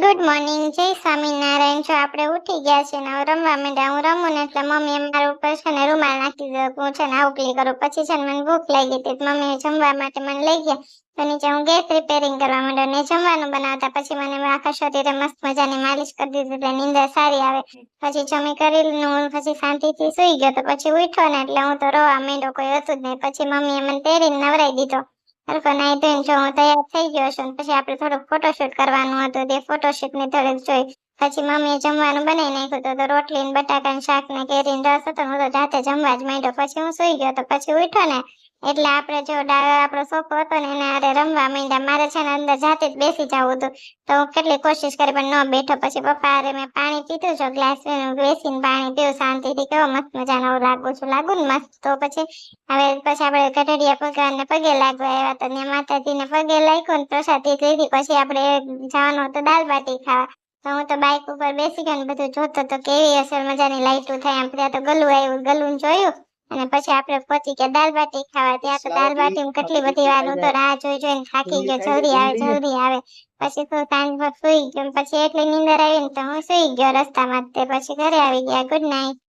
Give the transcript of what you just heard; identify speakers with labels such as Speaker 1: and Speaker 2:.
Speaker 1: Good morning, જય સ્વામિનારાયણ. જો આપણે ઉઠી ગયા છે ને હવે રમવા માંડ્યા. હું રમું ને એટલે મમ્મીએ મારા ઉપર છે ને રૂમાલ નાખી દીધો. હું છે ને આવું કરું. પછી છે ને મને ભૂખ લાગી હતી. મમ્મીએ જમવા માટે મને લઈ ગયા. તો નીચે હું ગેસ રિપેરિંગ કરવા માંડ્યો ને જમવાનું બનાવતા. પછી મને આખા શરીરે મસ્ત મજાની માલિશ કરી દીધી એટલે નીંદર સારી આવે. પછી જમી કરીને હું પછી શાંતિથી સુઈ ગયો. તો પછી ઉઠ્યો ને એટલે હું તો રોવા માંડ્યો, કોઈ હતું જ નહીં. પછી મમ્મીએ મને તેડીને નવરાઈ દીધો. હરખો નાઈ ધોઈને જો હું તૈયાર થઈ ગયો છું. પછી આપણે થોડુંક ફોટોશૂટ કરવાનું હતું. તે ફોટોશૂટ ની થોડીક જોઈ. પછી મમ્મીએ જમવાનું બનાવી નાખ્યું તો રોટલી ને બટાકા ને શાક ને કેરી ને રસ હતો. હું તો જાતે જમવા જ માંડ્યો. પછી હું સુઈ ગયો. તો પછી ઉઠ્યો ને એટલે આપણે જો આપણો સોફો હતો ને એને આરે રમવા માંડ્યા. મારે છે ને અંદર જાતે જ બેસી જવું હતું. તો હું કેટલી કોશિશ કરી પણ ન બેઠો. પછી પપ્પા હારે મેં પાણી પીધું છે, ગ્લાસ બેસીને પાણી પીવું શાંતિથી. કેવો મસ્ત મજાનો લાગુ ને મસ્ત. તો પછી આપણે કટડિયા ભગવાનને પગે લાગવા આવ્યા હતા. ને માતાજીને પગે લાગ્યો ને પ્રસાદી લીધી. પછી આપણે જવાનું હતું દાલ બાટી ખાવા. તો હું તો બાઇક ઉપર બેસી ગયો ને બધું જોતો તો કેવી અસર મજાની લાઈટો થાય. આમ ત્યાં તો ગલું આવ્યું, ગલું જોયું અને પછી આપણે પહોંચી ગયા દાલ બાટી ખાવા. ત્યાં તો દાલ બાટી કેટલી બધી વાર હું તો રાહ જોઈને થાકી ગયો, જલ્દી આવે. પછી તો સાંજ પર સુઈ ગયો. પછી એટલી નીંદર આવી ને તો હું સુઈ ગયો રસ્તામાં. તે પછી ઘરે આવી ગયા. Good night.